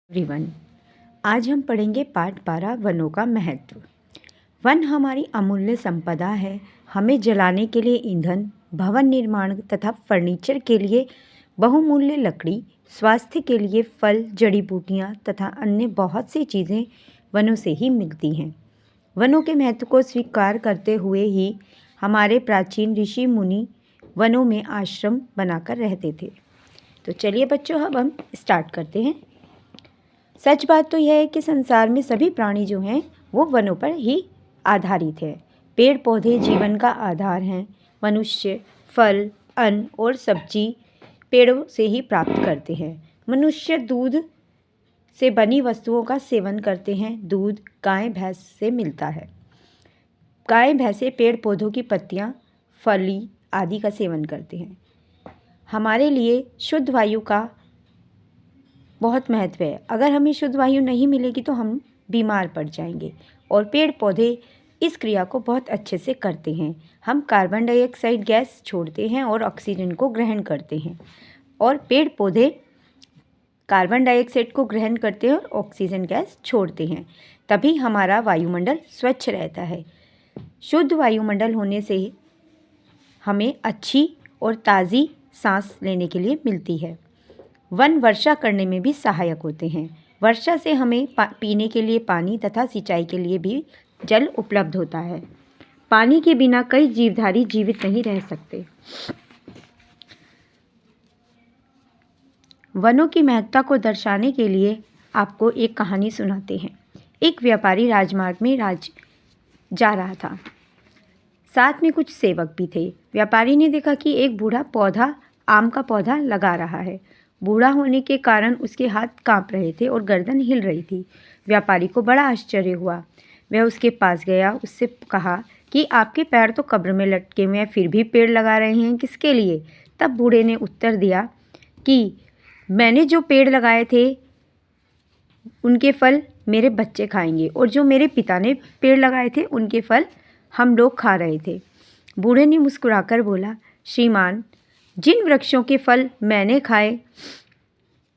Everyone, आज हम पढ़ेंगे पाठ 12 वनों का महत्व। वन हमारी अमूल्य संपदा है। हमें जलाने के लिए ईंधन, भवन निर्माण तथा फर्नीचर के लिए बहुमूल्य लकड़ी, स्वास्थ्य के लिए फल, जड़ी बूटियाँ तथा अन्य बहुत सी चीज़ें वनों से ही मिलती हैं। वनों के महत्व को स्वीकार करते हुए ही हमारे प्राचीन ऋषि मुनि वनों में आश्रम बनाकर रहते थे। तो चलिए बच्चों, अब हम स्टार्ट करते हैं। सच बात तो यह है कि संसार में सभी प्राणी जो हैं वो वनों पर ही आधारित है। पेड़ पौधे जीवन का आधार हैं। मनुष्य फल, अन्न और सब्जी पेड़ों से ही प्राप्त करते हैं। मनुष्य दूध से बनी वस्तुओं का सेवन करते हैं। दूध गाय भैंस से मिलता है। गाय भैंसे पेड़ पौधों की पत्तियां, फली आदि का सेवन करते हैं। हमारे लिए शुद्ध वायु का बहुत महत्व है। अगर हमें शुद्ध वायु नहीं मिलेगी तो हम बीमार पड़ जाएंगे, और पेड़ पौधे इस क्रिया को बहुत अच्छे से करते हैं। हम कार्बन डाइऑक्साइड गैस छोड़ते हैं और ऑक्सीजन को ग्रहण करते हैं, और पेड़ पौधे कार्बन डाइऑक्साइड को ग्रहण करते हैं और ऑक्सीजन गैस छोड़ते हैं। तभी हमारा वायुमंडल स्वच्छ रहता है। शुद्ध वायुमंडल होने से हमें अच्छी और ताज़ी सांस लेने के लिए मिलती है। वन वर्षा करने में भी सहायक होते हैं। वर्षा से हमें पीने के लिए पानी तथा सिंचाई के लिए भी जल उपलब्ध होता है। पानी के बिना कई जीवधारी जीवित नहीं रह सकते। वनों की महत्ता को दर्शाने के लिए आपको एक कहानी सुनाते हैं। एक व्यापारी राजमार्ग में जा रहा था। साथ में कुछ सेवक भी थे। व्यापारी ने देखा कि एक बूढ़ा आम का पौधा लगा रहा है। बूढ़ा होने के कारण उसके हाथ कांप रहे थे और गर्दन हिल रही थी। व्यापारी को बड़ा आश्चर्य हुआ। वह उसके पास गया, उससे कहा कि आपके पैर तो कब्र में लटके हुए हैं, फिर भी पेड़ लगा रहे हैं, किसके लिए? तब बूढ़े ने उत्तर दिया कि मैंने जो पेड़ लगाए थे उनके फल मेरे बच्चे खाएंगे, और जो मेरे पिता ने पेड़ लगाए थे उनके फल हम लोग खा रहे थे। बूढ़े ने मुस्कुराकर बोला, श्रीमान, जिन वृक्षों के फल मैंने खाए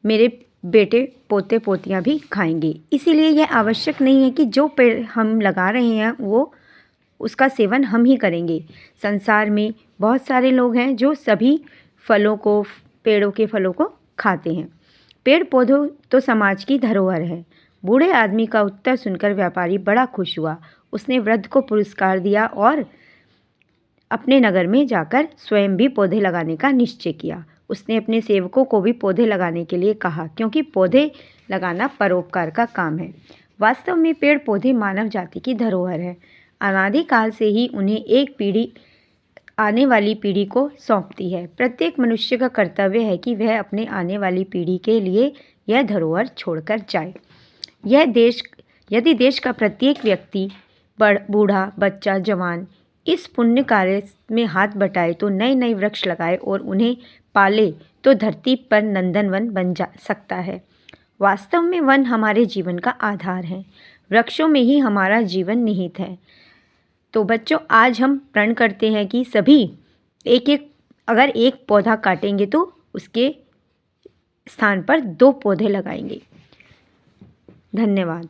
मेरे बेटे पोते पोतियाँ भी खाएंगे। इसीलिए यह आवश्यक नहीं है कि जो पेड़ हम लगा रहे हैं वो उसका सेवन हम ही करेंगे। संसार में बहुत सारे लोग हैं जो सभी पेड़ों के फलों को खाते हैं। पेड़ पौधों तो समाज की धरोहर है। बूढ़े आदमी का उत्तर सुनकर व्यापारी बड़ा खुश हुआ। उसने वृद्ध को पुरस्कार दिया और अपने नगर में जाकर स्वयं भी पौधे लगाने का निश्चय किया। उसने अपने सेवकों को भी पौधे लगाने के लिए कहा, क्योंकि पौधे लगाना परोपकार का काम है। वास्तव में पेड़ पौधे मानव जाति की धरोहर है। अनादिकाल से ही उन्हें एक पीढ़ी आने वाली पीढ़ी को सौंपती है। प्रत्येक मनुष्य का कर्तव्य है कि वह अपने आने वाली पीढ़ी के लिए यह धरोहर छोड़कर जाए। यदि देश का प्रत्येक व्यक्ति, बूढ़ा, बच्चा, जवान इस पुण्य कार्य में हाथ बटाए तो नए नए वृक्ष लगाए और उन्हें पाले तो धरती पर नंदनवन बन जा सकता है। वास्तव में वन हमारे जीवन का आधार है। वृक्षों में ही हमारा जीवन निहित है। तो बच्चों, आज हम प्रण करते हैं कि सभी अगर एक पौधा काटेंगे तो उसके स्थान पर 2 पौधे लगाएंगे। धन्यवाद।